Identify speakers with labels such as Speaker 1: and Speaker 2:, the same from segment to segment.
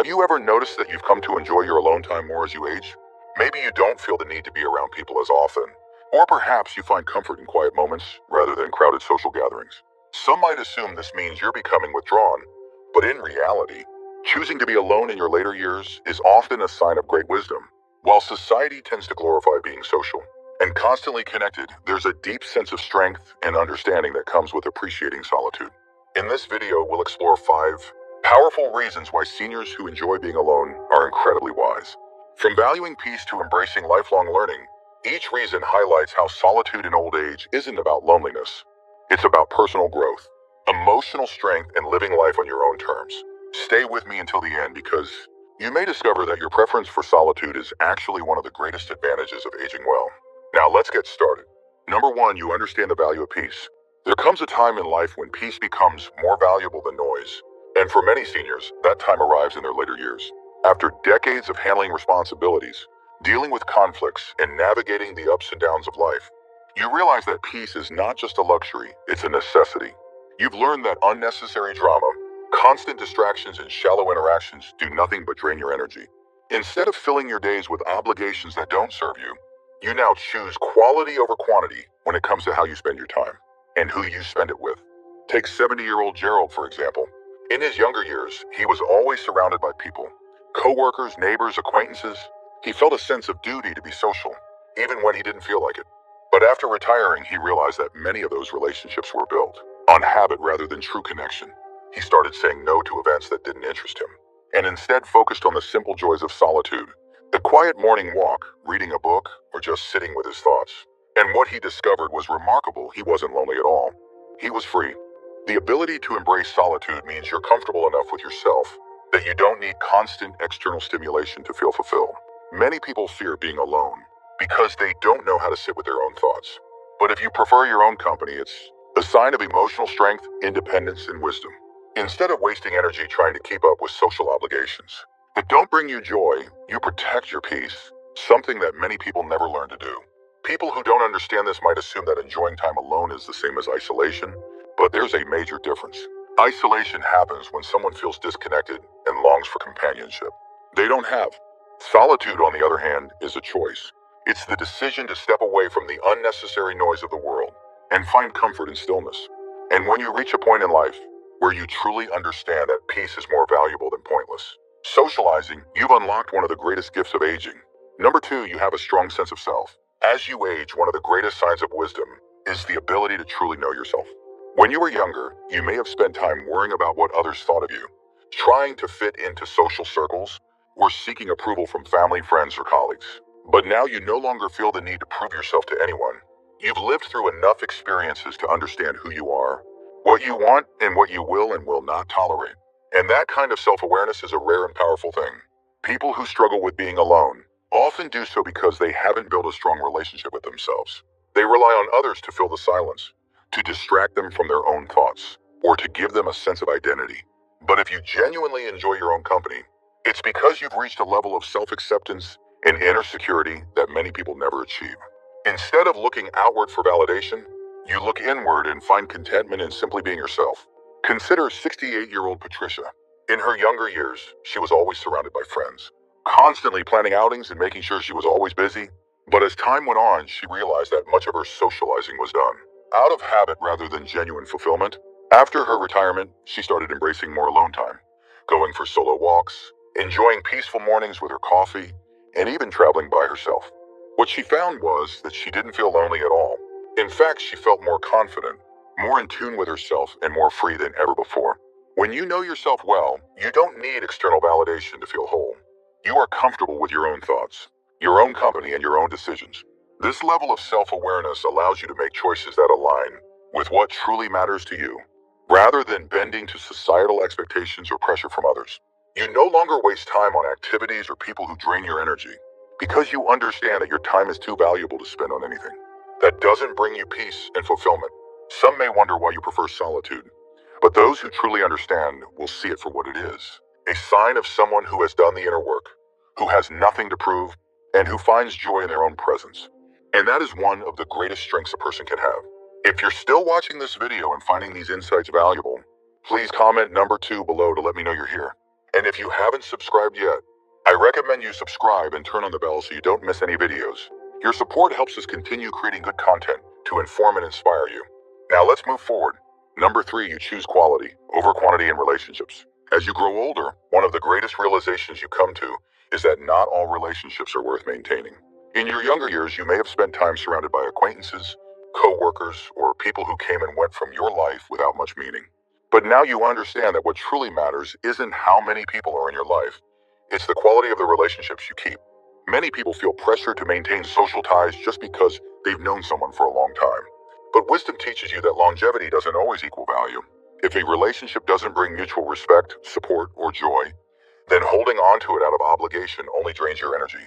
Speaker 1: Have you ever noticed that you've come to enjoy your alone time more as you age? Maybe you don't feel the need to be around people as often, or perhaps you find comfort in quiet moments rather than crowded social gatherings. Some might assume this means you're becoming withdrawn, but in reality, choosing to be alone in your later years is often a sign of great wisdom. While society tends to glorify being social and constantly connected, there's a deep sense of strength and understanding that comes with appreciating solitude. In this video, we'll explore 5 powerful reasons why seniors who enjoy being alone are incredibly wise. From valuing peace to embracing lifelong learning, each reason highlights how solitude in old age isn't about loneliness. It's about personal growth, emotional strength, and living life on your own terms. Stay with me until the end because you may discover that your preference for solitude is actually one of the greatest advantages of aging well. Now let's get started. Number 1, you understand the value of peace. There comes a time in life when peace becomes more valuable than noise. And for many seniors, that time arrives in their later years. After decades of handling responsibilities, dealing with conflicts, and navigating the ups and downs of life, you realize that peace is not just a luxury, it's a necessity. You've learned that unnecessary drama, constant distractions, and shallow interactions do nothing but drain your energy. Instead of filling your days with obligations that don't serve you, you now choose quality over quantity when it comes to how you spend your time and who you spend it with. Take 70-year-old Gerald, for example. In his younger years, he was always surrounded by people, coworkers, neighbors, acquaintances. He felt a sense of duty to be social, even when he didn't feel like it. But after retiring, he realized that many of those relationships were built on habit rather than true connection. He started saying no to events that didn't interest him, and instead focused on the simple joys of solitude, the quiet morning walk, reading a book, or just sitting with his thoughts. And what he discovered was remarkable. He wasn't lonely at all. He was free. The ability to embrace solitude means you're comfortable enough with yourself that you don't need constant external stimulation to feel fulfilled. Many people fear being alone because they don't know how to sit with their own thoughts. But if you prefer your own company, it's a sign of emotional strength, independence, and wisdom. Instead of wasting energy trying to keep up with social obligations that don't bring you joy, you protect your peace, something that many people never learn to do. People who don't understand this might assume that enjoying time alone is the same as isolation, but there's a major difference. Isolation happens when someone feels disconnected and longs for companionship they don't have. Solitude, on the other hand, is a choice. It's the decision to step away from the unnecessary noise of the world and find comfort in stillness. And when you reach a point in life where you truly understand that peace is more valuable than pointless socializing, you've unlocked one of the greatest gifts of aging. Number 2, you have a strong sense of self. As you age, one of the greatest signs of wisdom is the ability to truly know yourself. When you were younger, you may have spent time worrying about what others thought of you, trying to fit into social circles, or seeking approval from family, friends, or colleagues. But now you no longer feel the need to prove yourself to anyone. You've lived through enough experiences to understand who you are, what you want, and what you will and will not tolerate. And that kind of self-awareness is a rare and powerful thing. People who struggle with being alone often do so because they haven't built a strong relationship with themselves. They rely on others to fill the silence, to distract them from their own thoughts, or to give them a sense of identity. But if you genuinely enjoy your own company, it's because you've reached a level of self-acceptance and inner security that many people never achieve. Instead of looking outward for validation, you look inward and find contentment in simply being yourself. Consider 68-year-old Patricia. In her younger years, she was always surrounded by friends, constantly planning outings and making sure she was always busy. But as time went on, she realized that much of her socializing was done out of habit rather than genuine fulfillment. After her retirement, she started embracing more alone time, going for solo walks, enjoying peaceful mornings with her coffee, and even traveling by herself. What she found was that she didn't feel lonely at all. In fact, she felt more confident, more in tune with herself, and more free than ever before. When you know yourself well, you don't need external validation to feel whole. You are comfortable with your own thoughts, your own company, and your own decisions. This level of self-awareness allows you to make choices that align with what truly matters to you, rather than bending to societal expectations or pressure from others. You no longer waste time on activities or people who drain your energy, because you understand that your time is too valuable to spend on anything that doesn't bring you peace and fulfillment. Some may wonder why you prefer solitude, but those who truly understand will see it for what it is, a sign of someone who has done the inner work, who has nothing to prove, and who finds joy in their own presence. And that is one of the greatest strengths a person can have. If you're still watching this video and finding these insights valuable, please comment number 2 below to let me know you're here. And if you haven't subscribed yet, I recommend you subscribe and turn on the bell so you don't miss any videos. Your support helps us continue creating good content to inform and inspire you. Now let's move forward. Number 3, you choose quality over quantity in relationships. As you grow older, one of the greatest realizations you come to is that not all relationships are worth maintaining. In your younger years, you may have spent time surrounded by acquaintances, co-workers, or people who came and went from your life without much meaning. But now you understand that what truly matters isn't how many people are in your life. It's the quality of the relationships you keep. Many people feel pressure to maintain social ties just because they've known someone for a long time. But wisdom teaches you that longevity doesn't always equal value. If a relationship doesn't bring mutual respect, support, or joy, then holding on to it out of obligation only drains your energy.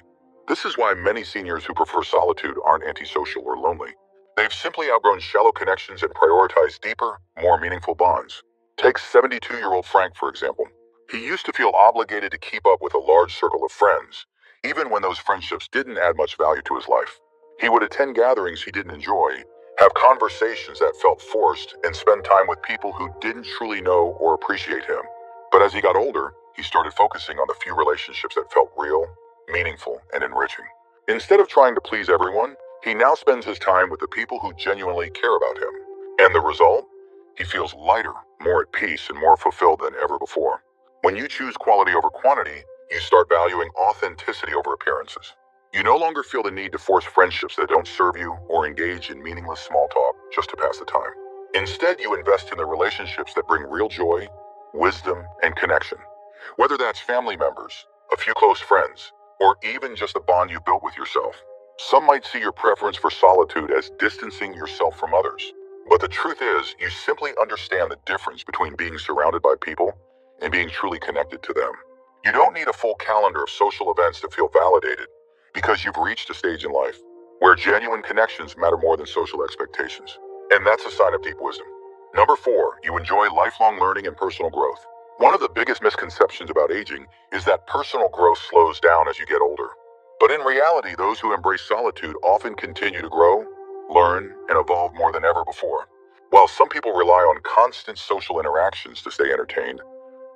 Speaker 1: This is why many seniors who prefer solitude aren't antisocial or lonely. They've simply outgrown shallow connections and prioritized deeper, more meaningful bonds. Take 72-year-old Frank, for example. He used to feel obligated to keep up with a large circle of friends, even when those friendships didn't add much value to his life. He would attend gatherings he didn't enjoy, have conversations that felt forced, and spend time with people who didn't truly know or appreciate him. But as he got older, he started focusing on the few relationships that felt real, meaningful, and enriching. Instead of trying to please everyone, he now spends his time with the people who genuinely care about him. And the result? He feels lighter, more at peace, and more fulfilled than ever before. When you choose quality over quantity, you start valuing authenticity over appearances. You no longer feel the need to force friendships that don't serve you or engage in meaningless small talk just to pass the time. Instead, you invest in the relationships that bring real joy, wisdom, and connection. Whether that's family members, a few close friends, or even just the bond you built with yourself. Some might see your preference for solitude as distancing yourself from others. But the truth is, you simply understand the difference between being surrounded by people and being truly connected to them. You don't need a full calendar of social events to feel validated, because you've reached a stage in life where genuine connections matter more than social expectations. And that's a sign of deep wisdom. Number 4, you enjoy lifelong learning and personal growth. One of the biggest misconceptions about aging is that personal growth slows down as you get older. But in reality, those who embrace solitude often continue to grow, learn, and evolve more than ever before. While some people rely on constant social interactions to stay entertained,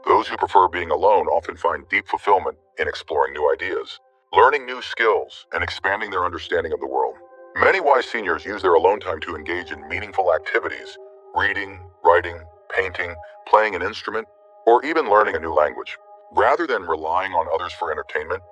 Speaker 1: those who prefer being alone often find deep fulfillment in exploring new ideas, learning new skills, and expanding their understanding of the world. Many wise seniors use their alone time to engage in meaningful activities, reading, writing, painting, playing an instrument, or even learning a new language. Rather than relying on others for entertainment,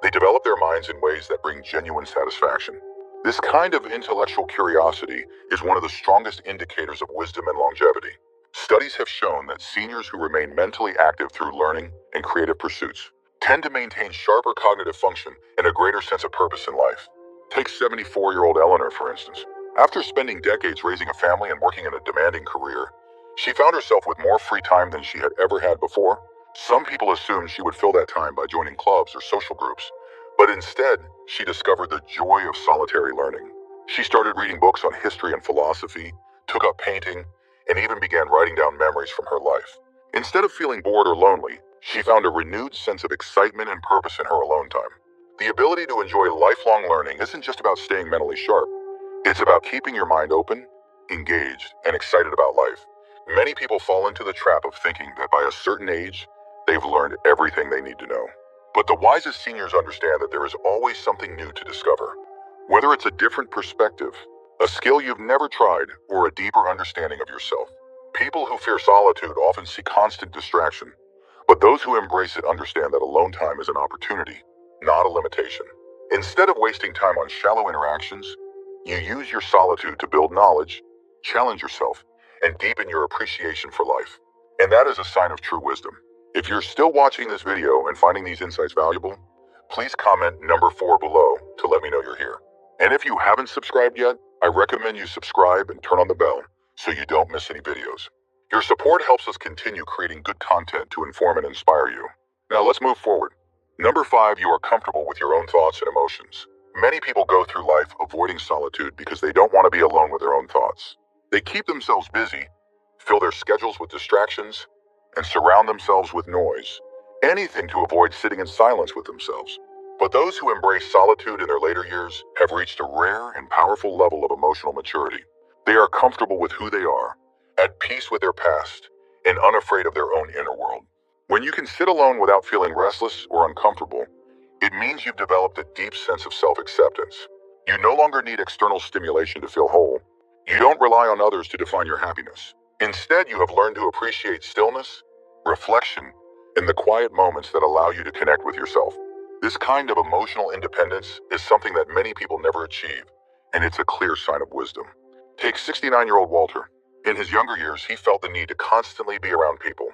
Speaker 1: they develop their minds in ways that bring genuine satisfaction. This kind of intellectual curiosity is one of the strongest indicators of wisdom and longevity. Studies have shown that seniors who remain mentally active through learning and creative pursuits tend to maintain sharper cognitive function and a greater sense of purpose in life. Take 74-year-old Eleanor, for instance. After spending decades raising a family and working in a demanding career, she found herself with more free time than she had ever had before. Some people assumed she would fill that time by joining clubs or social groups, but instead, she discovered the joy of solitary learning. She started reading books on history and philosophy, took up painting, and even began writing down memories from her life. Instead of feeling bored or lonely, she found a renewed sense of excitement and purpose in her alone time. The ability to enjoy lifelong learning isn't just about staying mentally sharp. It's about keeping your mind open, engaged, and excited about life. Many people fall into the trap of thinking that by a certain age, they've learned everything they need to know. But the wisest seniors understand that there is always something new to discover. Whether it's a different perspective, a skill you've never tried, or a deeper understanding of yourself. People who fear solitude often seek constant distraction, but those who embrace it understand that alone time is an opportunity, not a limitation. Instead of wasting time on shallow interactions, you use your solitude to build knowledge, challenge yourself, and deepen your appreciation for life. And that is a sign of true wisdom. If you're still watching this video and finding these insights valuable, please comment number 4 below to let me know you're here. And if you haven't subscribed yet, I recommend you subscribe and turn on the bell so you don't miss any videos. Your support helps us continue creating good content to inform and inspire you. Now let's move forward. Number 5, you are comfortable with your own thoughts and emotions. Many people go through life avoiding solitude because they don't want to be alone with their own thoughts. They keep themselves busy, fill their schedules with distractions, and surround themselves with noise. Anything to avoid sitting in silence with themselves. But those who embrace solitude in their later years have reached a rare and powerful level of emotional maturity. They are comfortable with who they are, at peace with their past, and unafraid of their own inner world. When you can sit alone without feeling restless or uncomfortable, it means you've developed a deep sense of self-acceptance. You no longer need external stimulation to feel whole. You don't rely on others to define your happiness. Instead, you have learned to appreciate stillness, reflection, and the quiet moments that allow you to connect with yourself. This kind of emotional independence is something that many people never achieve, and it's a clear sign of wisdom. Take 69-year-old Walter. In his younger years, he felt the need to constantly be around people,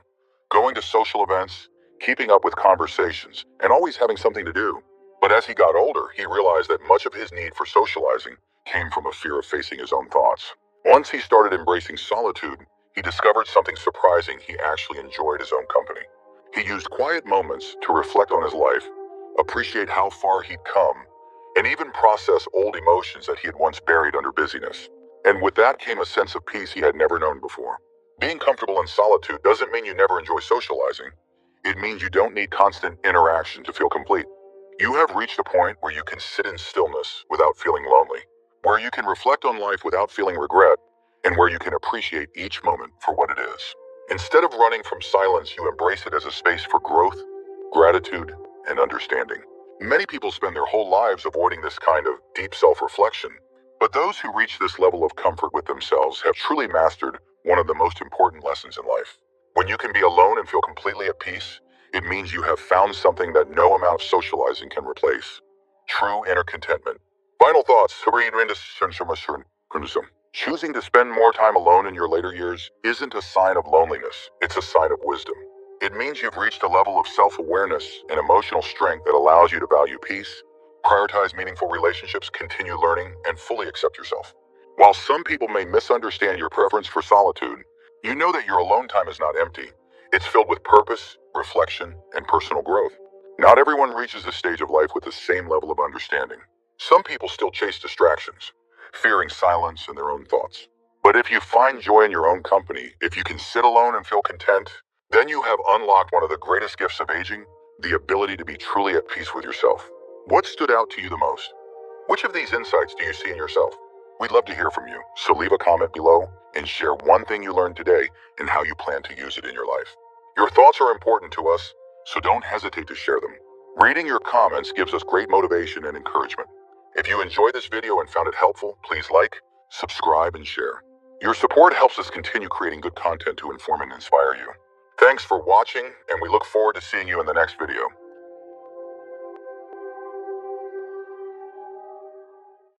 Speaker 1: going to social events, keeping up with conversations, and always having something to do. But as he got older, he realized that much of his need for socializing came from a fear of facing his own thoughts. Once he started embracing solitude, he discovered something surprising: he actually enjoyed his own company. He used quiet moments to reflect on his life, appreciate how far he'd come, and even process old emotions that he had once buried under busyness. And with that came a sense of peace he had never known before. Being comfortable in solitude doesn't mean you never enjoy socializing. It means you don't need constant interaction to feel complete. You have reached a point where you can sit in stillness without feeling lonely, where you can reflect on life without feeling regret, and where you can appreciate each moment for what it is. Instead of running from silence, you embrace it as a space for growth, gratitude, and understanding. Many people spend their whole lives avoiding this kind of deep self-reflection, but those who reach this level of comfort with themselves have truly mastered one of the most important lessons in life. When you can be alone and feel completely at peace, it means you have found something that no amount of socializing can replace: true inner contentment. Final thoughts. Choosing to spend more time alone in your later years isn't a sign of loneliness, it's a sign of wisdom. It means you've reached a level of self-awareness and emotional strength that allows you to value peace, prioritize meaningful relationships, continue learning, and fully accept yourself. While some people may misunderstand your preference for solitude, you know that your alone time is not empty. It's filled with purpose, reflection, and personal growth. Not everyone reaches this stage of life with the same level of understanding. Some people still chase distractions, fearing silence and their own thoughts. But if you find joy in your own company, if you can sit alone and feel content, then you have unlocked one of the greatest gifts of aging: the ability to be truly at peace with yourself. What stood out to you the most? Which of these insights do you see in yourself? We'd love to hear from you, so leave a comment below and share one thing you learned today and how you plan to use it in your life. Your thoughts are important to us, so don't hesitate to share them. Reading your comments gives us great motivation and encouragement. If you enjoyed this video and found it helpful, please like, subscribe, and share. Your support helps us continue creating good content to inform and inspire you. Thanks for watching, and we look forward to seeing you in the next video.